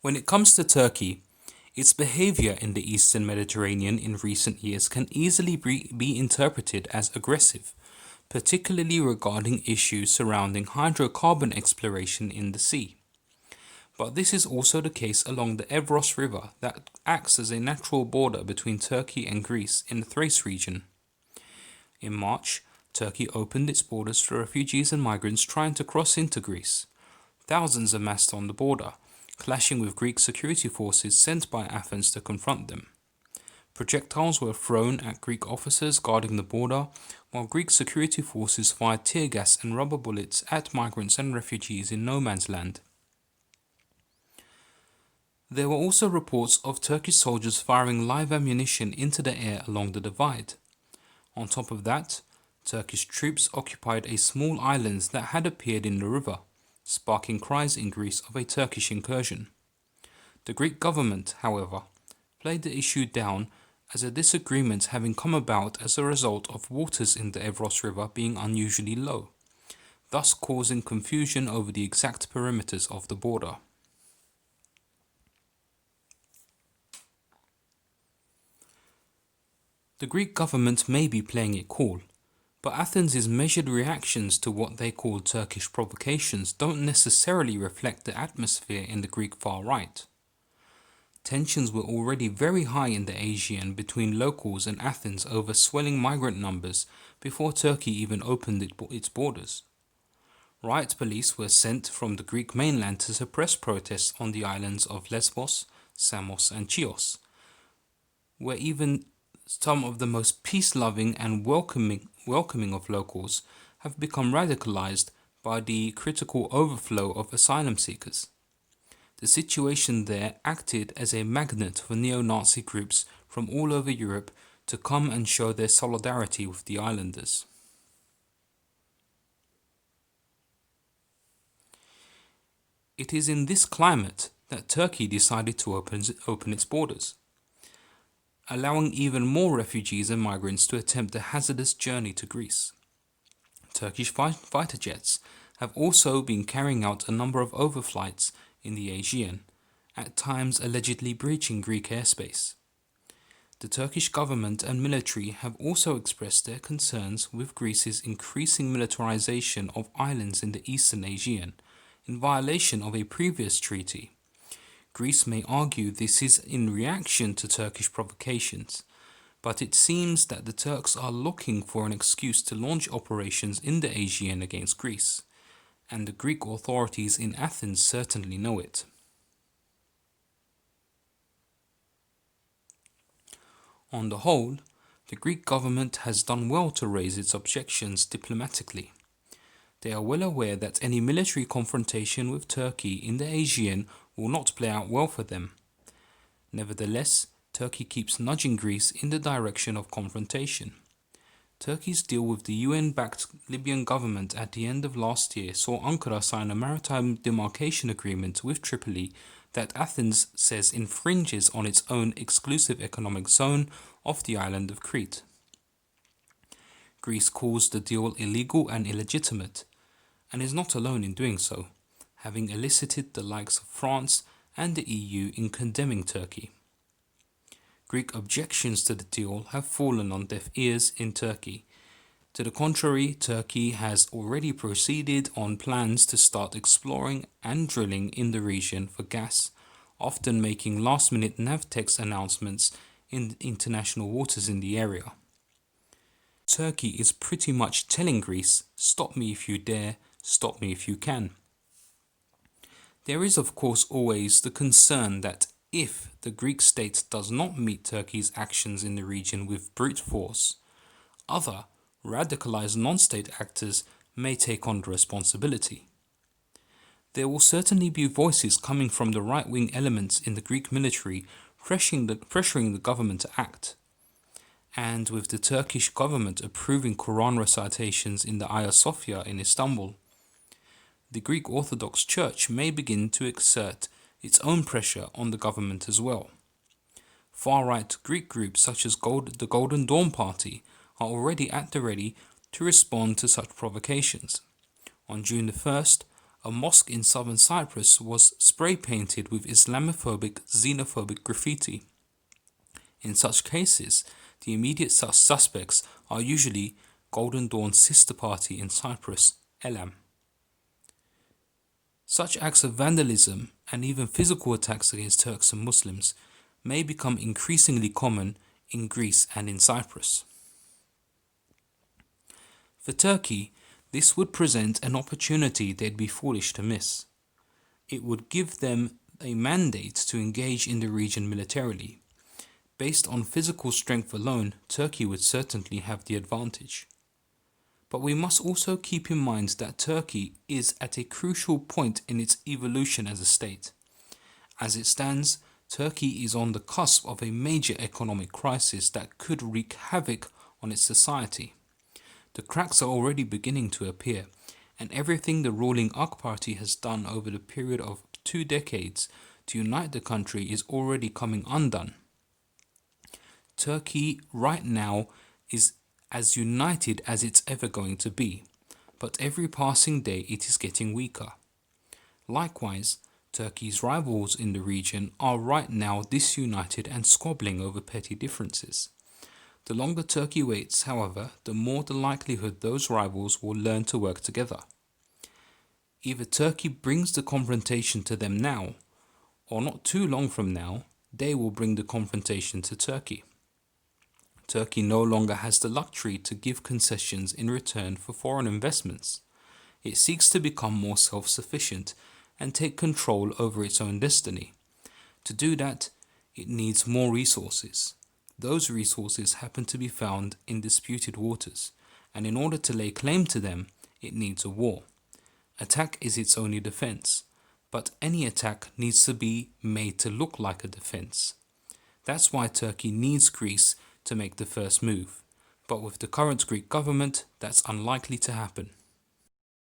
When it comes to Turkey, its behaviour in the Eastern Mediterranean in recent years can easily be interpreted as aggressive, particularly regarding issues surrounding hydrocarbon exploration in the sea. But this is also the case along the Evros River that acts as a natural border between Turkey and Greece in the Thrace region. In March, Turkey opened its borders for refugees and migrants trying to cross into Greece. Thousands amassed on the border, clashing with Greek security forces sent by Athens to confront them. Projectiles were thrown at Greek officers guarding the border, while Greek security forces fired tear gas and rubber bullets at migrants and refugees in no man's land. There were also reports of Turkish soldiers firing live ammunition into the air along the divide. On top of that, Turkish troops occupied a small island that had appeared in the river, sparking cries in Greece of a Turkish incursion. The Greek government, however, played the issue down as a disagreement having come about as a result of waters in the Evros River being unusually low, thus causing confusion over the exact perimeters of the border. The Greek government may be playing it cool, but Athens' measured reactions to what they call Turkish provocations don't necessarily reflect the atmosphere in the Greek far right. Tensions were already very high in the Aegean between locals and Athens over swelling migrant numbers before Turkey even opened its borders. Riot police were sent from the Greek mainland to suppress protests on the islands of Lesbos, Samos and Chios, where even some of the most peace-loving and welcoming of locals have become radicalized by the critical overflow of asylum seekers. The situation there acted as a magnet for neo-Nazi groups from all over Europe to come and show their solidarity with the islanders. It is in this climate that Turkey decided to open its borders, allowing even more refugees and migrants to attempt the hazardous journey to Greece. Turkish fighter jets have also been carrying out a number of overflights in the Aegean, at times allegedly breaching Greek airspace. The Turkish government and military have also expressed their concerns with Greece's increasing militarization of islands in the eastern Aegean, in violation of a previous treaty. Greece may argue this is in reaction to Turkish provocations, but it seems that the Turks are looking for an excuse to launch operations in the Aegean against Greece, and the Greek authorities in Athens certainly know it. On the whole, the Greek government has done well to raise its objections diplomatically. They are well aware that any military confrontation with Turkey in the Aegean will not play out well for them. Nevertheless, Turkey keeps nudging Greece in the direction of confrontation. Turkey's deal with the UN-backed Libyan government at the end of last year saw Ankara sign a maritime demarcation agreement with Tripoli that Athens says infringes on its own exclusive economic zone off the island of Crete. Greece calls the deal illegal and illegitimate, and is not alone in doing so, having elicited the likes of France and the EU in condemning Turkey. Greek objections to the deal have fallen on deaf ears in Turkey. To the contrary, Turkey has already proceeded on plans to start exploring and drilling in the region for gas, often making last-minute Navtex announcements in international waters in the area. Turkey is pretty much telling Greece, stop me if you dare, stop me if you can. There is of course always the concern that if the Greek state does not meet Turkey's actions in the region with brute force, other radicalized non-state actors may take on the responsibility. There will certainly be voices coming from the right-wing elements in the Greek military pressuring the government to act. And with the Turkish government approving Quran recitations in the Hagia Sophia in Istanbul, the Greek Orthodox Church may begin to exert its own pressure on the government as well. Far-right Greek groups such as the Golden Dawn Party are already at the ready to respond to such provocations. On June the 1st, A mosque in southern Cyprus was spray painted with Islamophobic, xenophobic graffiti. In such cases, the immediate suspects are usually Golden Dawn's sister party in Cyprus, Elam. Such acts of vandalism and even physical attacks against Turks and Muslims may become increasingly common in Greece and in Cyprus. For Turkey, this would present an opportunity they'd be foolish to miss. It would give them a mandate to engage in the region militarily. Based on physical strength alone, Turkey would certainly have the advantage. But we must also keep in mind that Turkey is at a crucial point in its evolution as a state. As it stands, Turkey is on the cusp of a major economic crisis that could wreak havoc on its society. The cracks are already beginning to appear, and everything the ruling AK party has done over the period of 2 decades to unite the country is already coming undone. Turkey right now is as united as it's ever going to be, but every passing day it is getting weaker. Likewise, Turkey's rivals in the region are right now disunited and squabbling over petty differences. The longer Turkey waits, however, the more the likelihood those rivals will learn to work together. Either Turkey brings the confrontation to them now, or not too long from now, they will bring the confrontation to Turkey. Turkey no longer has the luxury to give concessions in return for foreign investments. It seeks to become more self-sufficient and take control over its own destiny. To do that, it needs more resources. Those resources happen to be found in disputed waters, and in order to lay claim to them, it needs a war. Attack is its only defense, but any attack needs to be made to look like a defense. That's why Turkey needs Greece to make the first move, but with the current Greek government, that's unlikely to happen.